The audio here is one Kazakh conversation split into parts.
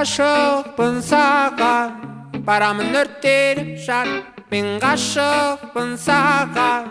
ғашықпын саған, барамын өртеніп жанып. Мен ғашықпын саған,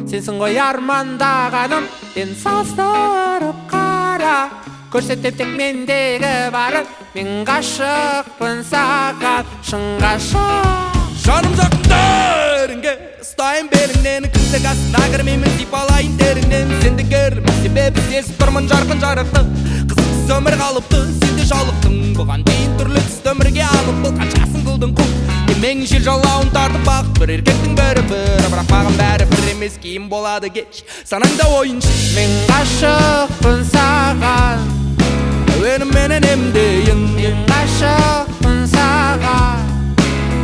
сенсің ғой армандағаным. Мен салыстырып қара, көрсетем тек мендегі барын. Мен ғашықпын саған, шын ғашық. Жаным жақындарыңа ұстайын беліңнен, күндік астына кірмеймін, сипалайын теріңнен. Сенді көрмей себебі сезіп тұрмын жарқын жарықты, қызықсыз өмір қалыпты, сенде жалықтың. Бұған дейін түрлі түсті өмірге алып, бұл қаншасын қылдың құл. Емең жел жалауын тартып бақ, бір еркектің бәрі бір, бірақ маған бәрі бір емес, кейін болады кеш, санаңда ойыншы. Мен ғашықпын саған, әуенімменен емдейін. мен ғашықпын саған,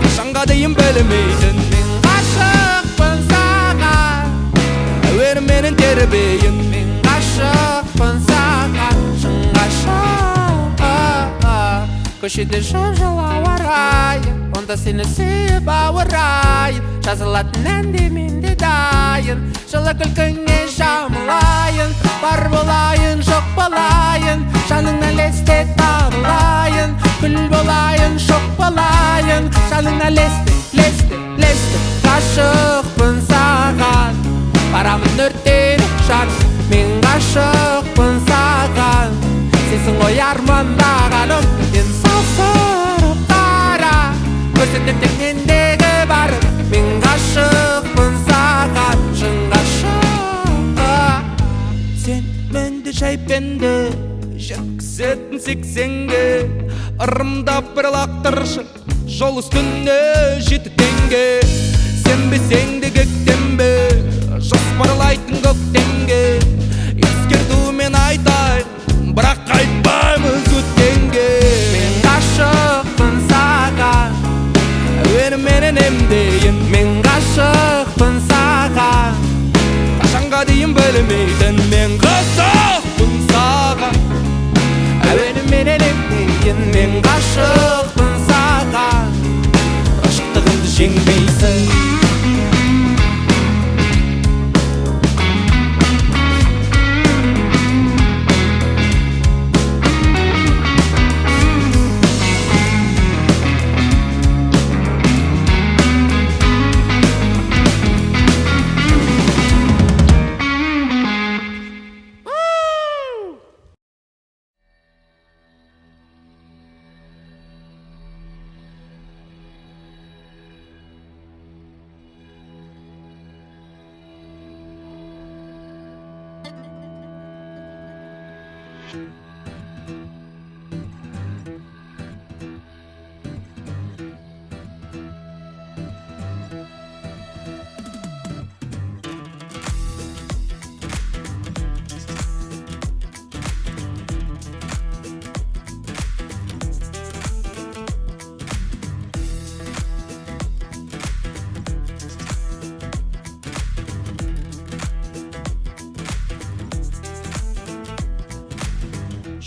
қашанға дейін білмейтін. мен ғашықпын саған, әуенімменен тербейін. мен ғашықпын саған, шын ғашық. Көшеде жым-жылы ауа райы, онда сені сүйіп ауырайын. Жазылатын әнде мен де дайын, жылы күлкіңе жамылайын. Бар болайын, жоқ болайын, жаныңнан лесте табылайын. Күл болайын, шоқ болайын, жаныңнан лесте. Ғашықпын саған, барамын өртеніп жанып. Мен ғашықпын саған, сенсің ғой армандағаным. Мен салыстырып қара, көрсетем тек мендегі барын. Мен ғашықпын саған, шын ғашық. Сен менде шайпенде жеткізетін сексенге, ырымдап бір лақтыршы жол үстіне жеті теңге. Сенбесең де кектенбе, жоспарлайтын көктемге. Ескертумен айтайын, бірақ қайтпаймыз өткенге. Мен ғашықпын саған, әуенімменен емдейін. мен ғашықпын саған, қашанға дейін білмейтін. Мен ғашықпын саған, әуенімменен емдейін. Мен ғашықпын саған, ғашықтығымды жеңбейсің.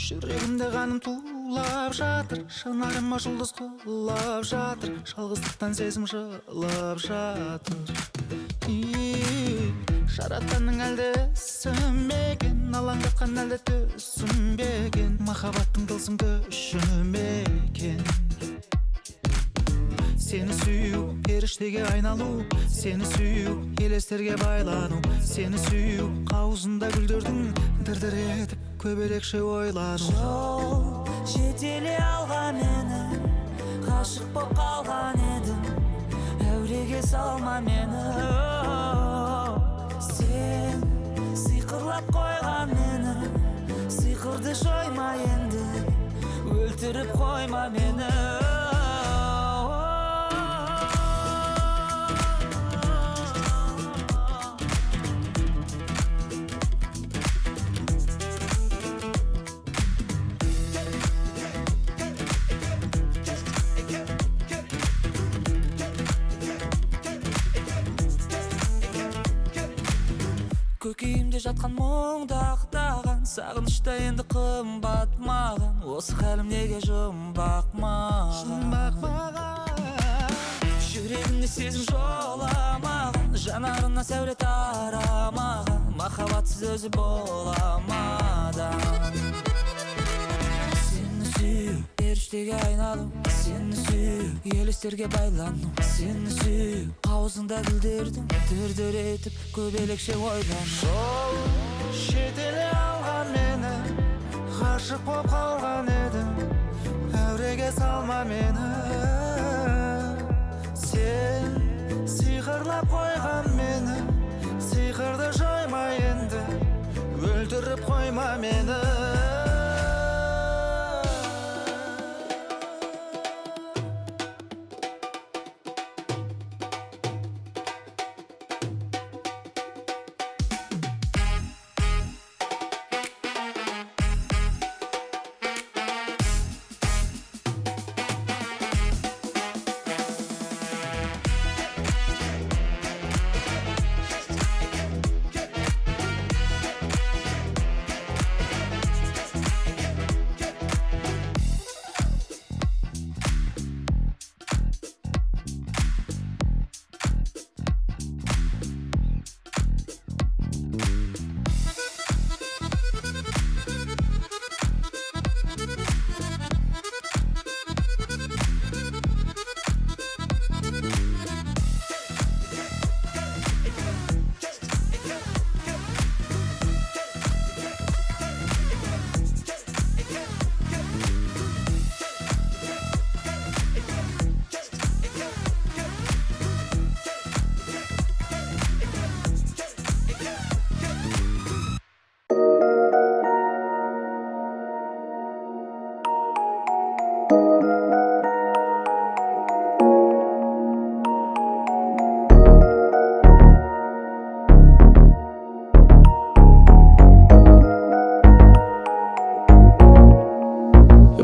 Жүрегімде қаным тулап жатыр, шынарыма жұлдыз құлап жатыр, жалғыздықтан сезім жылап жатыр. Жаратқанның әлде сүмбеген, алаңдатқан әлде түсінбеген, махаббаттың тылсым күші мекен. Сені сүю, періштеге айналу, сені сүю, елестерге байлану, сені сүю, қауызында гүлдердің дір-дір етіп көбелекше ойлану. Жол жетеле алған мені, ғашық боп қалған едім, әуреге салма мені. Сен сиқырлап қойған мені, сиқырды жойма енді, өлтіріп қойма мені. Көкейімде жатқан мұңды ақтаған, сағынышта енді қымбат маған. Осы хәлім неге жұмбақ маған? Жүрегімде сезім жоламаған, жанарына сәуле тарамаған, махаббатсыз өзі боламадан. Сені сүйу, періштеге айналу, сені сүйіп елестерге байлану, сені сүйіп аузыңда гүлдердің дір-дір етіп көбелекше ойлану. Жол шетеле алған мені, ғашық боп қалған едім, әуреге салма мені. Сен сиқырлап қойған мені, сиқырды жойма енді, өлтіріп қойма мені.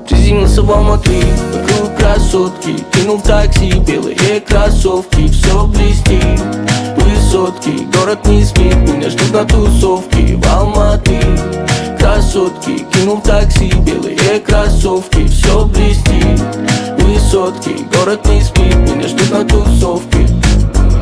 Приземлился в Алматы, вокруг красотки, кинул в такси белые кроссовки. Все блестит, высотки, город не спит, меня ждут на тусовке в Алматы. Красотки, кинул в такси белые кроссовки. Все блестит, высотки, город не спит, меня ждут на тусовке.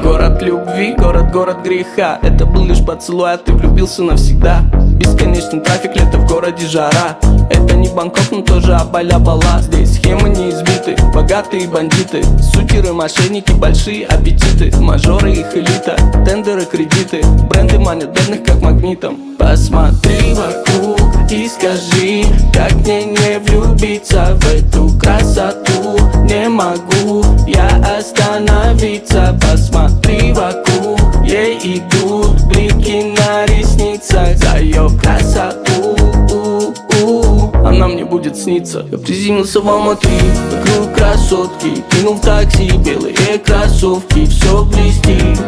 Город любви, город греха. Это был лишь поцелуй, а ты влюбился навсегда. Бесконечный трафик, лето в городе жара. Это не Бангкок, но тоже Абаля-Бала. Здесь схемы не избиты, богатые бандиты, сутеры, мошенники, большие аппетиты, мажоры, их элита, тендеры, кредиты, бренды манят бедных как магнитом. Посмотри вокруг и скажи, как мне не влюбиться в эту красоту. Не могу я остановиться. Посмотри вокруг, ей идут блики на ресницах за ее красоту. Она мне будет сниться. Я приземлился в Алматы, вокруг красотки, кинул в такси белые кроссовки. Все блестит,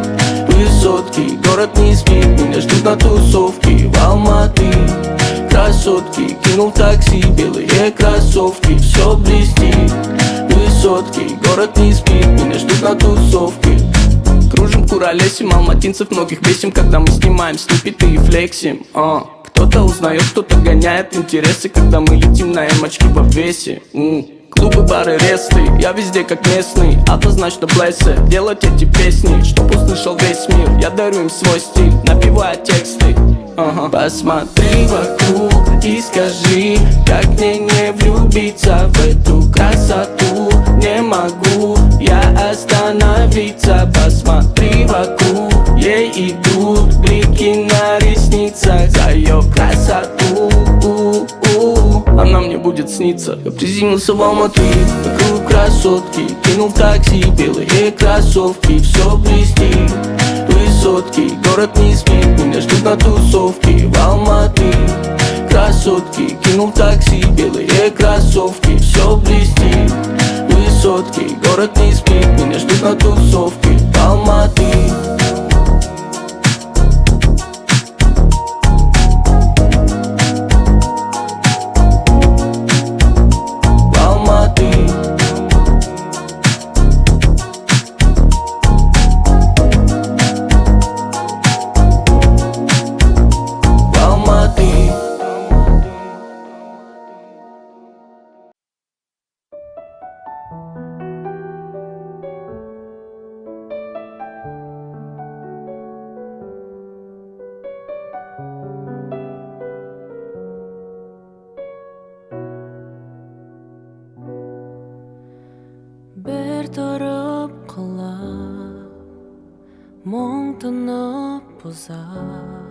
высотки, город не спит, меня ждут на тусовке в Алматы. Красотки, кинул в такси белые кроссовки. Все блестит, высотки, город не спит, меня ждут на тусовке. Кружим, куролесим, алматинцев многих бесим, когда мы снимаем сниппеты и флексим. Кто-то узнает, кто-то гоняет интересы, когда мы летим на эмочке в обвесе. Клубы, бары, ресты, я везде как местный, однозначно блессе делать эти песни, чтоб услышал весь мир. Я дарю им свой стиль, напевая тексты. Посмотри вокруг и скажи, как мне не влюбиться в эту красоту. Не могу я остановиться. Посмотри вокруг, ей идут блики на ресницах за ее красоту. Она мне будет сниться. Я приземлился в Алматы, вокруг красотки, кинул в такси белые кроссовки. Все блестит, высотки, город не спит, меня ждут на тусовке в Алматы. Красотки, кинул в такси белые кроссовки. Все блестит, высотки, город не спит, меня ждут на тусовке в Алматы. тұнып ұзақ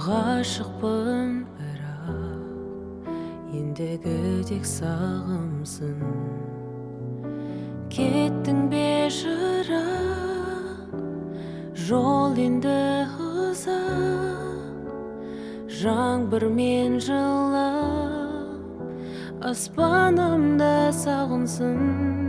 ғашықпын бірақ ендігідек сағымсың кеттің бе жырақ жол енді ұзақ жаңбырмен жылап аспанымда сағынсың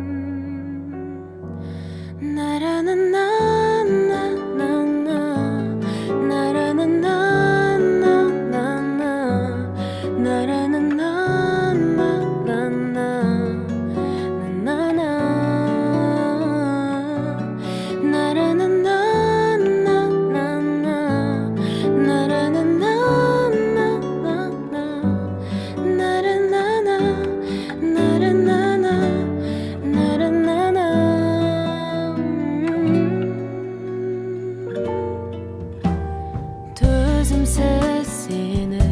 төзімсіз сені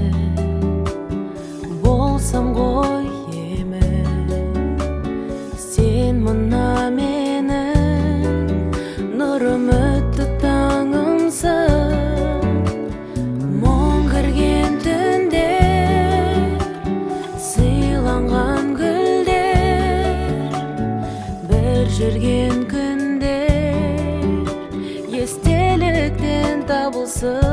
болсам ғой емін сен мына менің нұр үмітті таңымсың мұң кірген түнде сыйланған гүлдер бір жүрген күндер естеліктен табылсын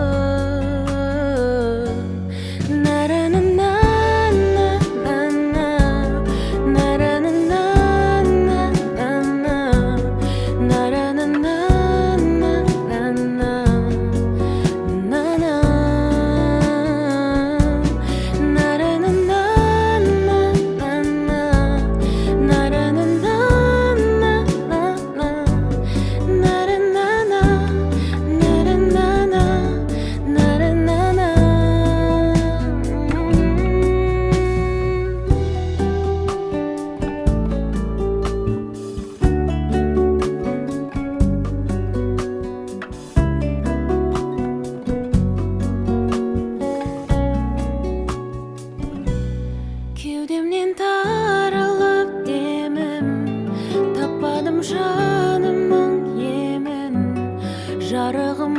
кеудемнен таралып демім таппадым жанымның емін жарығым